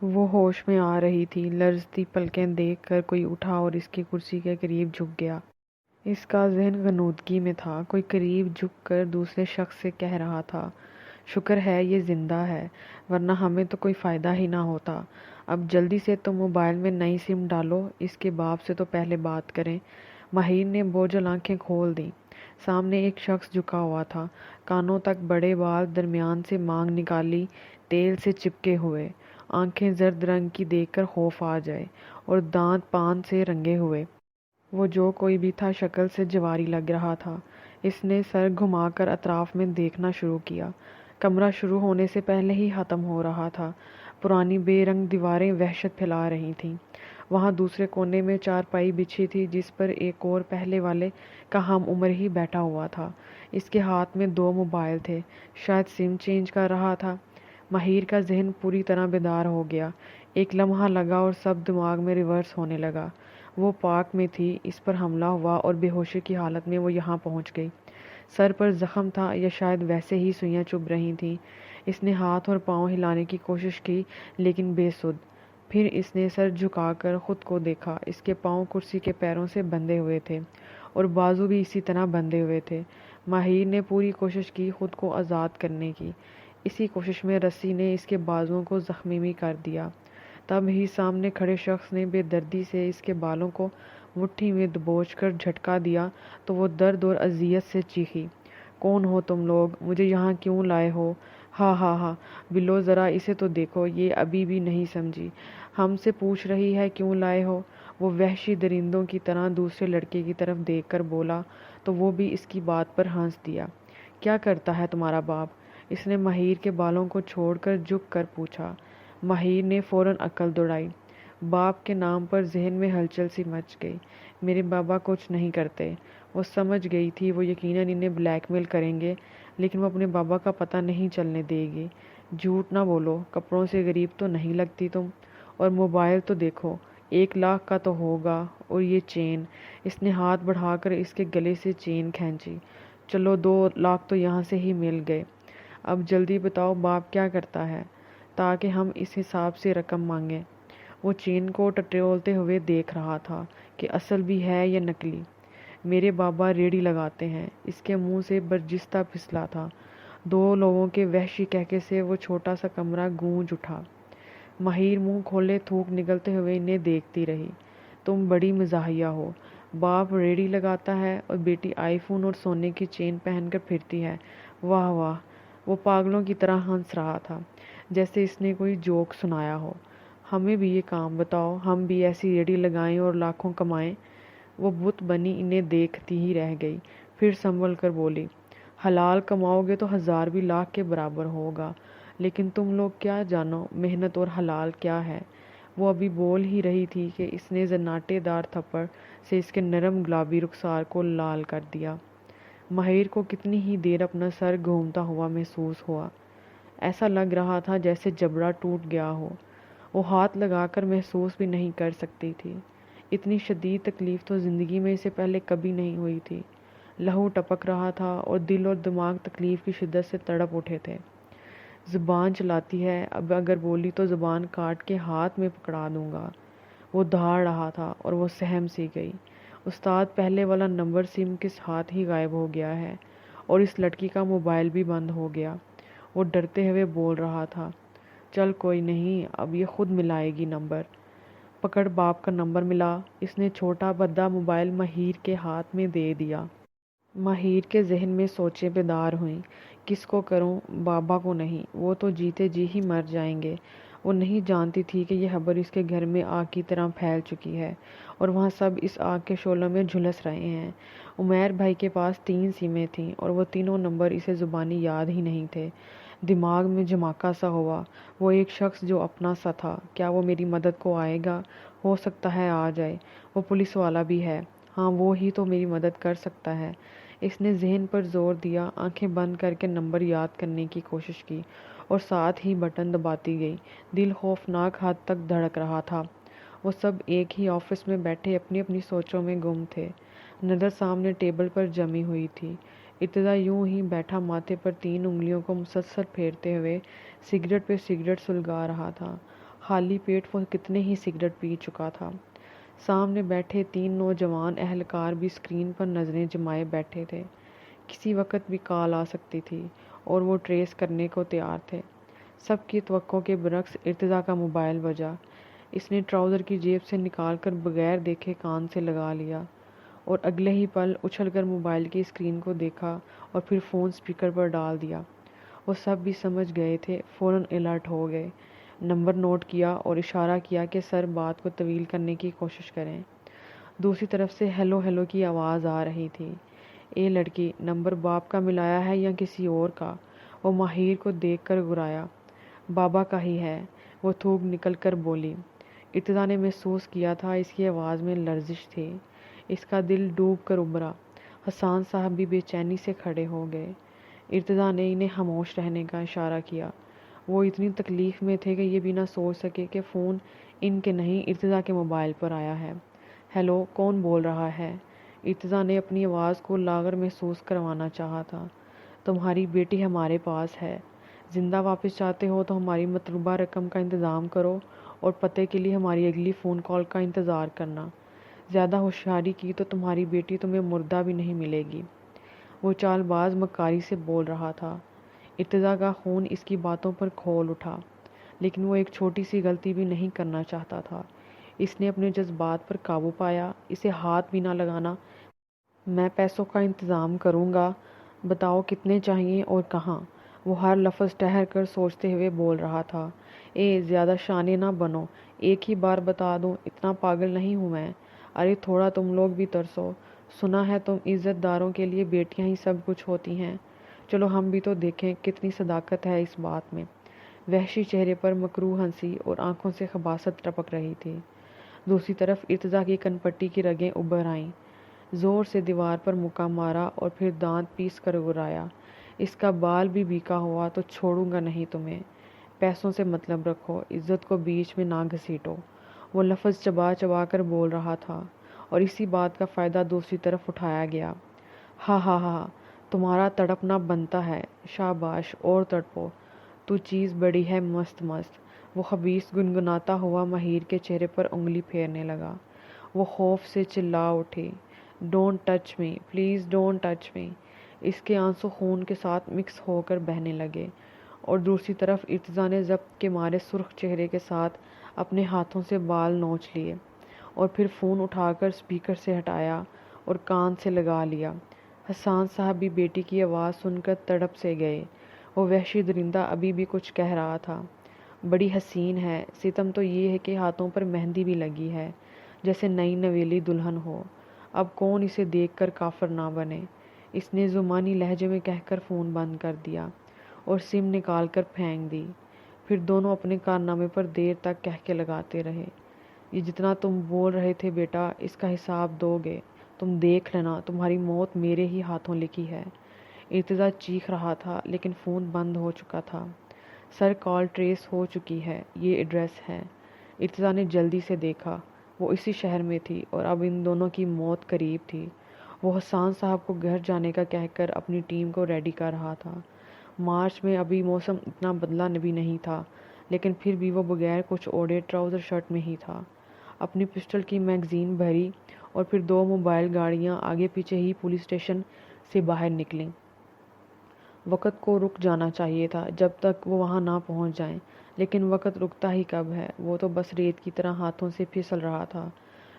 وہ ہوش میں آ رہی تھی۔ لرزتی پلکیں دیکھ کر کوئی اٹھا اور اس کی کرسی کے قریب جھک گیا۔ اس کا ذہن غنودگی میں تھا۔ کوئی قریب جھک کر دوسرے شخص سے کہہ رہا تھا، شکر ہے یہ زندہ ہے، ورنہ ہمیں تو کوئی فائدہ ہی نہ ہوتا۔ اب جلدی سے تم موبائل میں نئی سم ڈالو، اس کے باپ سے تو پہلے بات کریں۔ ماہر نے بوجھل آنکھیں کھول دیں۔ سامنے ایک شخص جھکا ہوا تھا، کانوں تک بڑے بال، درمیان سے مانگ نکالی، تیل سے چپکے ہوئے، آنکھیں زرد رنگ کی دیکھ کر خوف آ جائے، اور دانت پان سے رنگے ہوئے۔ وہ جو کوئی بھی تھا شکل سے جواری لگ رہا تھا۔ اس نے سر گھما کر اطراف میں دیکھنا شروع کیا۔ کمرہ شروع ہونے سے پہلے ہی ختم ہو رہا تھا۔ پرانی بے رنگ دیواریں وحشت پھیلا رہی تھیں۔ وہاں دوسرے کونے میں چارپائی بچھی تھی جس پر ایک اور پہلے والے کا ہم عمر ہی بیٹھا ہوا تھا۔ اس کے ہاتھ میں 2 موبائل تھے، شاید سم چینج کر رہا تھا۔ ماہر کا ذہن پوری طرح بیدار ہو گیا۔ ایک لمحہ لگا اور سب دماغ میں ریورس ہونے لگا۔ وہ پارک میں تھی، اس پر حملہ ہوا اور بے ہوشی کی حالت میں وہ یہاں پہنچ گئی۔ سر پر زخم تھا یا شاید ویسے ہی سوئیاں چبھ رہی تھیں۔ اس نے ہاتھ اور پاؤں ہلانے کی کوشش کی لیکن بے سود۔ پھر اس نے سر جھکا کر خود کو دیکھا۔ اس کے پاؤں کرسی کے پیروں سے بندھے ہوئے تھے اور بازو بھی اسی طرح بندھے ہوئے تھے۔ ماہر نے پوری کوشش کی خود کو آزاد کرنے کی۔ اسی کوشش میں رسی نے اس کے بازوؤں کو زخمی کر دیا۔ تب ہی سامنے کھڑے شخص نے بے دردی سے اس کے بالوں کو مٹھی میں دبوچ کر جھٹکا دیا تو وہ درد اور اذیت سے چیخی، کون ہو تم لوگ؟ مجھے یہاں کیوں لائے ہو؟ ہا ہا ہا، بلو ذرا اسے تو دیکھو، یہ ابھی بھی نہیں سمجھی۔ ہم سے پوچھ رہی ہے کیوں لائے ہو؟ وہ وحشی درندوں کی طرح دوسرے لڑکے کی طرف دیکھ کر بولا تو وہ بھی اس کی بات پر ہنس دیا۔ کیا کرتا ہے تمہارا باپ؟ اس نے ماہر کے بالوں کو چھوڑ کر جھک کر پوچھا۔ ماہر نے فوراً عقل دوڑائی۔ باپ کے نام پر ذہن میں ہلچل سی مچ گئی۔ میرے بابا کچھ نہیں کرتے۔ وہ سمجھ گئی تھی وہ یقیناً انہیں بلیک میل کریں گے، لیکن وہ اپنے بابا کا پتہ نہیں چلنے دے گی۔ جھوٹ نہ بولو، کپڑوں سے غریب تو نہیں لگتی تم، اور موبائل تو دیکھو، 1 لاکھ کا تو ہوگا، اور یہ چین۔ اس نے ہاتھ بڑھا کر اس کے گلے سے چین کھینچی۔ چلو 2 لاکھ تو یہاں سے ہی مل گئے۔ اب جلدی بتاؤ باپ کیا کرتا ہے، تاکہ ہم اس حساب سے رقم مانگیں۔ وہ چین کو ٹٹولتے ہوئے دیکھ رہا تھا کہ اصل بھی ہے یا نکلی۔ میرے بابا ریڑھی لگاتے ہیں۔ اس کے منہ سے برجستہ پھسلا تھا۔ 2 لوگوں کے وحشی کہکے سے وہ چھوٹا سا کمرہ گونج اٹھا۔ ماہر منہ کھولے تھوک نگلتے ہوئے انہیں دیکھتی رہی۔ تم بڑی مزاحیہ ہو۔ باپ ریڑھی لگاتا ہے اور بیٹی آئی فون اور سونے کی چین پہن کر پھرتی ہے۔ واہ واہ۔ وہ پاگلوں کی طرح ہنس رہا تھا، جیسے اس نے کوئی جوک سنایا ہو۔ ہمیں بھی یہ کام بتاؤ، ہم بھی ایسی ریڑھی لگائیں اور لاکھوں کمائیں۔ وہ بت بنی انہیں دیکھتی ہی رہ گئی، پھر سنبھل کر بولی، حلال کماؤ گے تو 1000 بھی لاکھ کے برابر ہوگا، لیکن تم لوگ کیا جانو محنت اور حلال کیا ہے۔ وہ ابھی بول ہی رہی تھی کہ اس نے زناٹے دار تھپڑ سے اس کے نرم گلابی رخسار کو لال کر دیا۔ ماہر کو کتنی ہی دیر اپنا سر گھومتا ہوا محسوس ہوا۔ ایسا لگ رہا تھا جیسے جبڑا ٹوٹ گیا ہو۔ وہ ہاتھ لگا کر محسوس بھی نہیں کر سکتی تھی۔ اتنی شدید تکلیف تو زندگی میں اسے پہلے کبھی نہیں ہوئی تھی۔ لہو ٹپک رہا تھا اور دل اور دماغ تکلیف کی شدت سے تڑپ اٹھے تھے۔ زبان چلاتی ہے، اب اگر بولی تو زبان کاٹ کے ہاتھ میں پکڑا دوں گا۔ وہ دھاڑ رہا تھا اور وہ سہم سی گئی۔ استاد پہلے والا نمبر سم کے ساتھ ہی غائب ہو گیا ہے، اور اس لڑکی کا موبائل بھی بند ہو گیا۔ وہ ڈرتے ہوئے بول رہا تھا، چل کوئی نہیں، اب یہ خود ملائے گی نمبر۔ پکڑ باپ کا نمبر ملا۔ اس نے چھوٹا بھدا موبائل ماہر کے ہاتھ میں دے دیا۔ ماہر کے ذہن میں سوچیں بیدار ہوئیں، کس کو کروں؟ بابا کو نہیں، وہ تو جیتے جی ہی مر جائیں گے۔ وہ نہیں جانتی تھی کہ یہ خبر اس کے گھر میں آگ کی طرح پھیل چکی ہے، اور وہاں سب اس آگ کے شعلوں میں جھلس رہے ہیں۔ عمیر بھائی کے پاس 3 سمیں تھیں اور وہ تینوں نمبر اسے زبانی یاد ہی نہیں تھے۔ دماغ میں جھماکا سا ہوا۔ وہ ایک شخص جو اپنا سا تھا، کیا وہ میری مدد کو آئے گا؟ ہو سکتا ہے آ جائے۔ وہ پولیس والا بھی ہے، ہاں وہ ہی تو میری مدد کر سکتا ہے۔ اس نے ذہن پر زور دیا، آنکھیں بند کر کے نمبر یاد کرنے کی کوشش کی، اور ساتھ ہی بٹن دباتی گئی۔ دل خوفناک حد تک دھڑک رہا تھا۔ وہ سب ایک ہی آفس میں بیٹھے اپنی اپنی سوچوں میں گم تھے۔ نظر سامنے ٹیبل پر جمی ہوئی تھی۔ ابتدا یوں ہی بیٹھا ماتھے پر 3 انگلیوں کو مسلسل پھیرتے ہوئے سگریٹ پہ سگریٹ سلگا رہا تھا۔ خالی پیٹ وہ کتنے ہی سگریٹ پی چکا تھا۔ سامنے بیٹھے 3 نوجوان اہلکار بھی اسکرین پر نظریں جمائے بیٹھے تھے۔ کسی وقت بھی کال آ سکتی تھی اور وہ ٹریس کرنے کو تیار تھے۔ سب کی توقع کے برعکس ارتضیٰ کا موبائل بجا۔ اس نے ٹراؤزر کی جیب سے نکال کر بغیر دیکھے کان سے لگا لیا اور اگلے ہی پل اچھل کر موبائل کی اسکرین کو دیکھا اور پھر فون اسپیکر پر ڈال دیا۔ وہ سب بھی سمجھ گئے تھے، فوراً الرٹ ہو گئے، نمبر نوٹ کیا اور اشارہ کیا کہ سر بات کو طویل کرنے کی کوشش کریں۔ دوسری طرف سے ہیلو ہیلو کی آواز آ رہی تھی۔ اے لڑکی، نمبر باپ کا ملایا ہے یا کسی اور کا؟ وہ ماہر کو دیکھ کر گرایا۔ بابا کا ہی ہے، وہ تھوک نکل کر بولی۔ ارتضیٰ نے محسوس کیا تھا اس کی آواز میں لرزش تھی۔ اس کا دل ڈوب کر ابھرا۔ حسان صاحب بھی بے چینی سے کھڑے ہو گئے۔ ارتضیٰ نے انہیں خاموش رہنے کا اشارہ کیا۔ وہ اتنی تکلیف میں تھے کہ یہ بھی نہ سوچ سکے کہ فون ان کے نہیں ارتضیٰ کے موبائل پر آیا ہے۔ ہیلو، کون بول رہا ہے؟ ارتضیٰ نے اپنی آواز کو لاغر محسوس کروانا چاہا تھا۔ تمہاری بیٹی ہمارے پاس ہے۔ زندہ واپس چاہتے ہو تو ہماری مطلوبہ رقم کا انتظام کرو اور پتے کے لیے ہماری اگلی فون کال کا انتظار کرنا۔ زیادہ ہوشیاری کی تو تمہاری بیٹی تمہیں مردہ بھی نہیں ملے گی۔ وہ چال باز مکاری سے بول رہا تھا۔ ارتضیٰ کا خون اس کی باتوں پر کھول اٹھا، لیکن وہ ایک چھوٹی سی غلطی بھی نہیں کرنا چاہتا تھا۔ اس نے اپنے جذبات پر قابو پایا۔ اسے ہاتھ بھی نہ لگانا۔ میں پیسوں کا انتظام کروں گا، بتاؤ کتنے چاہیے اور کہاں؟ وہ ہر لفظ ٹھہر کر سوچتے ہوئے بول رہا تھا۔ زیادہ شانے نہ بنو، ایک ہی بار بتا دوں، اتنا پاگل نہیں ہوں میں۔ ارے تھوڑا تم لوگ بھی ترسو۔ سنا ہے تم عزت داروں کے لیے بیٹیاں ہی سب کچھ ہوتی ہیں۔ چلو ہم بھی تو دیکھیں کتنی صداقت ہے اس بات میں۔ وحشی چہرے پر مکروہ ہنسی اور آنکھوں سے خباثت ٹپک رہی تھی۔ دوسری طرف ارتضیٰ کی کن پٹی کی رگیں ابھر آئیں۔ زور سے دیوار پر مکہ مارا اور پھر دانت پیس کر گرایا۔ اس کا بال بھی بیکا ہوا تو چھوڑوں گا نہیں تمہیں۔ پیسوں سے مطلب رکھو، عزت کو بیچ میں نہ گھسیٹو۔ وہ لفظ چبا چبا کر بول رہا تھا اور اسی بات کا فائدہ دوسری طرف اٹھایا گیا۔ ہا ہا ہا، تمہارا تڑپنا بنتا ہے، شاباش اور تڑپو، تو چیز بڑی ہے مست مست۔ وہ خبیث گنگناتا ہوا ماہر کے چہرے پر انگلی پھیرنے لگا۔ وہ خوف سے چلا اٹھی۔ Don't touch me, please don't touch me. اس کے آنسو خون کے ساتھ مکس ہو کر بہنے لگے اور دوسری طرف ارتضیٰ نے ضبط کے مارے سرخ چہرے کے ساتھ اپنے ہاتھوں سے بال نوچ لیے اور پھر فون اٹھا کر اسپیکر سے ہٹایا اور کان سے لگا لیا۔ حسان صاحب بھی بیٹی کی آواز سن کر تڑپ سے گئے۔ وہ وحشی درندہ ابھی بھی کچھ کہہ رہا تھا۔ بڑی حسین ہے، ستم تو یہ ہے کہ ہاتھوں پر مہندی بھی لگی ہے، جیسے نئی نویلی دلہن ہو۔ اب کون اسے دیکھ کر کافر نہ بنے۔ اس نے زمانی لہجے میں کہہ کر فون بند کر دیا اور سم نکال کر پھینک دی۔ پھر دونوں اپنے کارنامے پر دیر تک کہہ کے لگاتے رہے۔ یہ جتنا تم بول رہے تھے بیٹا، اس کا حساب دو گے، تم دیکھ لینا، تمہاری موت میرے ہی ہاتھوں لکھی ہے۔ ارتضیٰ چیخ رہا تھا لیکن فون بند ہو چکا تھا۔ سر کال ٹریس ہو چکی ہے، یہ ایڈریس ہے۔ ارتضیٰ نے جلدی سے دیکھا، وہ اسی شہر میں تھی اور اب ان دونوں کی موت قریب تھی۔ وہ حسان صاحب کو گھر جانے کا کہہ کر اپنی ٹیم کو ریڈی کر رہا تھا۔ مارچ میں ابھی موسم اتنا بدلا بھی نہیں تھا، لیکن پھر بھی وہ بغیر کچھ اوڑھے ٹراؤزر شرٹ میں ہی تھا۔ اپنی پسٹل کی میگزین بھری اور پھر 2 موبائل گاڑیاں آگے پیچھے ہی پولیس اسٹیشن سے باہر نکلیں۔ وقت کو رک جانا چاہیے تھا جب تک وہ وہاں نہ پہنچ جائیں، لیکن وقت رکتا ہی کب ہے؟ وہ تو بس ریت کی طرح ہاتھوں سے پھسل رہا تھا۔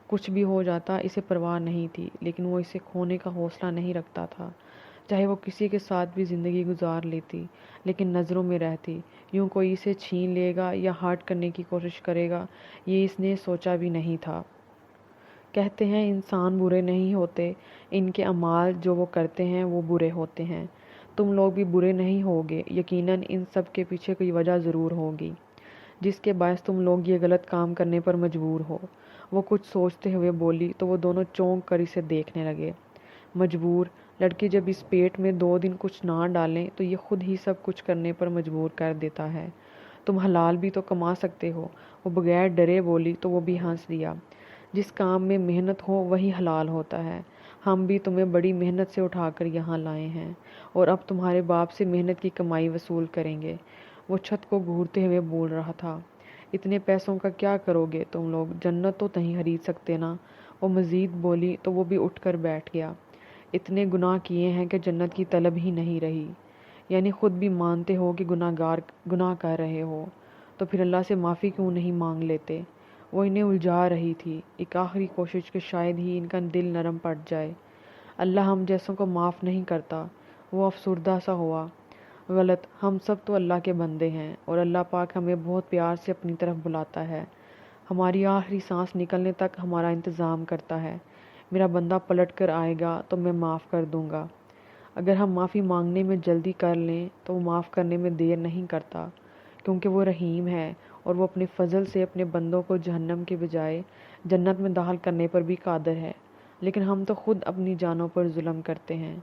کچھ بھی ہو جاتا اسے پرواہ نہیں تھی، لیکن وہ اسے کھونے کا حوصلہ نہیں رکھتا تھا۔ چاہے وہ کسی کے ساتھ بھی زندگی گزار لیتی، لیکن نظروں میں رہتی۔ یوں کوئی اسے چھین لے گا یا ہارٹ کرنے کی کوشش کرے گا، یہ اس نے سوچا بھی نہیں تھا۔ کہتے ہیں انسان برے نہیں ہوتے، ان کے اعمال جو وہ کرتے ہیں وہ برے ہوتے ہیں۔ تم لوگ بھی برے نہیں ہوگے، یقیناً ان سب کے پیچھے کوئی وجہ ضرور ہوگی جس کے باعث تم لوگ یہ غلط کام کرنے پر مجبور ہو۔ وہ کچھ سوچتے ہوئے بولی تو وہ دونوں چونک کر اسے دیکھنے لگے۔ مجبور؟ لڑکی جب اس پیٹ میں 2 دن کچھ نہ ڈالیں تو یہ خود ہی سب کچھ کرنے پر مجبور کر دیتا ہے۔ تم حلال بھی تو کما سکتے ہو۔ وہ بغیر ڈرے بولی تو وہ بھی ہنس دیا۔ جس کام میں محنت ہو وہی حلال ہوتا ہے۔ ہم بھی تمہیں بڑی محنت سے اٹھا کر یہاں لائے ہیں اور اب تمہارے باپ سے محنت کی کمائی وصول کریں گے۔ وہ چھت کو گھورتے ہوئے بول رہا تھا۔ اتنے پیسوں کا کیا کرو گے تم لوگ؟ جنت تو نہیں خرید سکتے نا۔ وہ مزید بولی تو وہ بھی اٹھ کر بیٹھ گیا۔ اتنے گناہ کیے ہیں کہ جنت کی طلب ہی نہیں رہی، یعنی خود بھی مانتے ہو کہ گناہ کر رہے ہو، تو پھر اللہ سے معافی کیوں نہیں مانگ لیتے؟ وہ انہیں الجھا رہی تھی، ایک آخری کوشش کہ شاید ہی ان کا دل نرم پڑ جائے۔ اللہ ہم جیسوں کو معاف نہیں کرتا۔ وہ افسردہ سا ہوا۔ غلط، ہم سب تو اللہ کے بندے ہیں، اور اللہ پاک ہمیں بہت پیار سے اپنی طرف بلاتا ہے، ہماری آخری سانس نکلنے تک ہمارا انتظام کرتا ہے۔ میرا بندہ پلٹ کر آئے گا تو میں معاف کر دوں گا۔ اگر ہم معافی مانگنے میں جلدی کر لیں تو وہ معاف کرنے میں دیر نہیں کرتا، کیونکہ وہ رحیم ہے اور وہ اپنے فضل سے اپنے بندوں کو جہنم کے بجائے جنت میں داخل کرنے پر بھی قادر ہے۔ لیکن ہم تو خود اپنی جانوں پر ظلم کرتے ہیں۔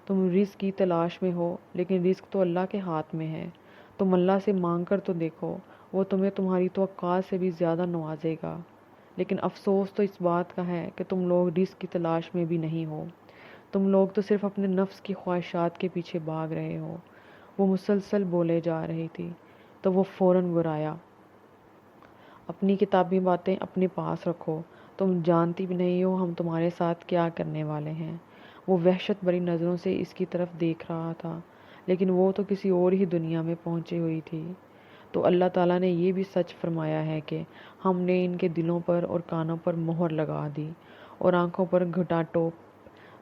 تم رزق کی تلاش میں ہو، لیکن رزق تو اللہ کے ہاتھ میں ہے۔ تم اللہ سے مانگ کر تو دیکھو، وہ تمہیں تمہاری توقعات سے بھی زیادہ نوازے گا۔ لیکن افسوس تو اس بات کا ہے کہ تم لوگ رزق کی تلاش میں بھی نہیں ہو، تم لوگ تو صرف اپنے نفس کی خواہشات کے پیچھے بھاگ رہے ہو۔ وہ مسلسل بولے جا رہی تھی تو وہ فوراً گرایا، اپنی کتابی باتیں اپنے پاس رکھو، تم جانتی بھی نہیں ہو ہم تمہارے ساتھ کیا کرنے والے ہیں۔ وہ وحشت بھری نظروں سے اس کی طرف دیکھ رہا تھا، لیکن وہ تو کسی اور ہی دنیا میں پہنچی ہوئی تھی۔ تو اللہ تعالیٰ نے یہ بھی سچ فرمایا ہے کہ ہم نے ان کے دلوں پر اور کانوں پر مہر لگا دی اور آنکھوں پر گھٹا ٹوپ،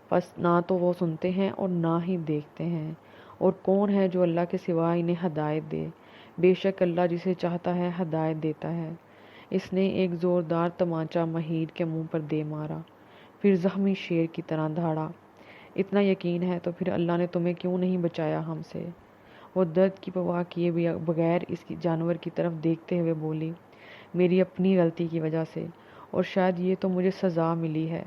پس نہ تو وہ سنتے ہیں اور نہ ہی دیکھتے ہیں۔ اور کون ہے جو اللہ کے سوا انہیں ہدایت دے؟ بے شک اللہ جسے چاہتا ہے ہدایت دیتا ہے۔ اس نے ایک زوردار تمانچہ مہیر کے منہ پر دے مارا، پھر زخمی شیر کی طرح دھاڑا۔ اتنا یقین ہے تو پھر اللہ نے تمہیں کیوں نہیں بچایا ہم سے؟ وہ درد کی پرواہ کیے بغیر اس جانور کی طرف دیکھتے ہوئے بولی، میری اپنی غلطی کی وجہ سے، اور شاید یہ تو مجھے سزا ملی ہے۔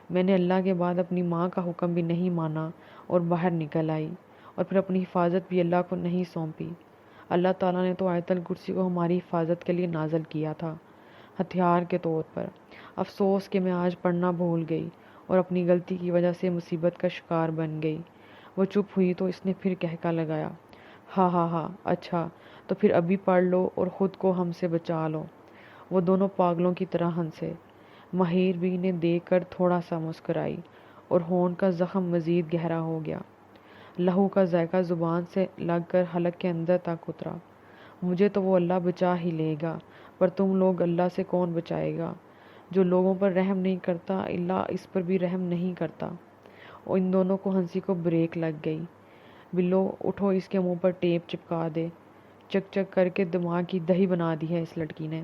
میں نے اللہ کے بعد اپنی ماں کا حکم بھی نہیں مانا اور باہر نکل آئی، اور پھر اپنی حفاظت بھی اللہ کو نہیں سونپی۔ اللہ تعالیٰ نے تو آیت الکرسی کو ہماری حفاظت کے لیے نازل کیا تھا، ہتھیار کے طور پر۔ افسوس کہ میں آج پڑھنا بھول گئی اور اپنی غلطی کی وجہ سے مصیبت کا شکار بن گئی۔ وہ چپ ہوئی تو اس نے پھر کہکا لگایا، ہاں ہاں ہاں، اچھا تو پھر ابھی پڑھ لو اور خود کو ہم سے بچا لو۔ وہ دونوں پاگلوں کی طرح ہنسے۔ مہیر بھی انہیں دیکھ کر تھوڑا سا مسکرائی اور ہونٹ کا زخم مزید گہرا ہو گیا۔ لہو کا ذائقہ زبان سے لگ کر حلق کے اندر تک اترا۔ مجھے تو وہ اللہ بچا ہی لے گا، پر تم لوگ اللہ سے کون بچائے گا؟ جو لوگوں پر رحم نہیں کرتا، اللہ اس پر بھی رحم نہیں کرتا۔ اور ان دونوں کو ہنسی کو بریک لگ گئی۔ بلو، اٹھو، اس کے منہ پر ٹیپ چپکا دے، چک چک کر کے دماغ کی دہی بنا دی ہے اس لڑکی نے۔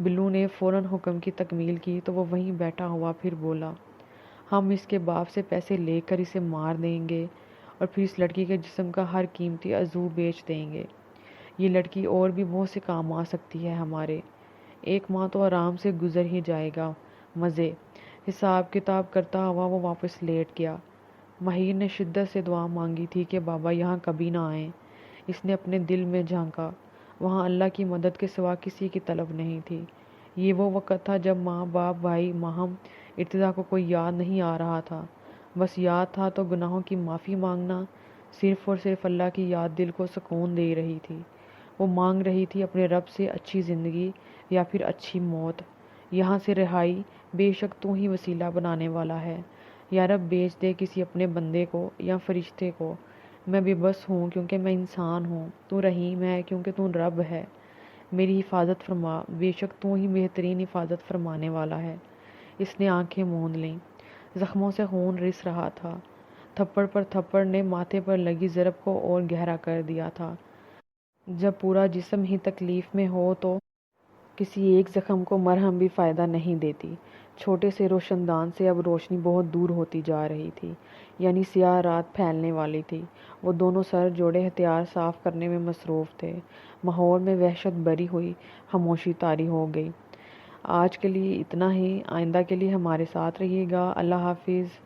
بلو نے فوراً حکم کی تکمیل کی تو وہ وہیں بیٹھا ہوا پھر بولا، ہم اس کے باپ سے پیسے لے کر اسے مار دیں گے اور پھر اس لڑکی کے جسم کا ہر قیمتی عضو بیچ دیں گے۔ یہ لڑکی اور بھی بہت سے کام آ سکتی ہے ہمارے۔ ایک ماہ تو آرام سے گزر ہی جائے گا۔ مزے۔ حساب کتاب کرتا ہوا وہ واپس لیٹ گیا۔ مہیر نے شدت سے دعا مانگی تھی کہ بابا یہاں کبھی نہ آئیں۔ اس نے اپنے دل میں جھانکا، وہاں اللہ کی مدد کے سوا کسی کی طلب نہیں تھی۔ یہ وہ وقت تھا جب ماں باپ بھائی ماہم ارتضیٰ کو کوئی یاد نہیں آ رہا تھا، بس یاد تھا تو گناہوں کی معافی مانگنا۔ صرف اور صرف اللہ کی یاد دل کو سکون دے رہی تھی۔ وہ مانگ رہی تھی اپنے رب سے اچھی زندگی یا پھر اچھی موت، یہاں سے رہائی، بے شک تو ہی وسیلہ بنانے والا ہے۔ یا رب بھیج دے کسی اپنے بندے کو یا فرشتے کو۔ میں بے بس ہوں کیونکہ میں انسان ہوں، تو رحیم ہے کیونکہ تو رب ہے۔ میری حفاظت فرما، بے شک تو ہی بہترین حفاظت فرمانے والا ہے۔ اس نے آنکھیں موند لیں، زخموں سے خون رس رہا تھا۔ تھپڑ پر تھپڑ نے ماتھے پر لگی ضرب کو اور گہرا کر دیا تھا۔ جب پورا جسم ہی تکلیف میں ہو تو کسی ایک زخم کو مرہم بھی فائدہ نہیں دیتی۔ چھوٹے سے روشن دان سے اب روشنی بہت دور ہوتی جا رہی تھی، یعنی سیاہ رات پھیلنے والی تھی۔ وہ دونوں سر جوڑے ہتھیار صاف کرنے میں مصروف تھے۔ ماحول میں وحشت بھری ہوئی خاموشی طاری ہو گئی۔ آج کے لیے اتنا ہی، آئندہ کے لیے ہمارے ساتھ رہیے گا۔ اللہ حافظ۔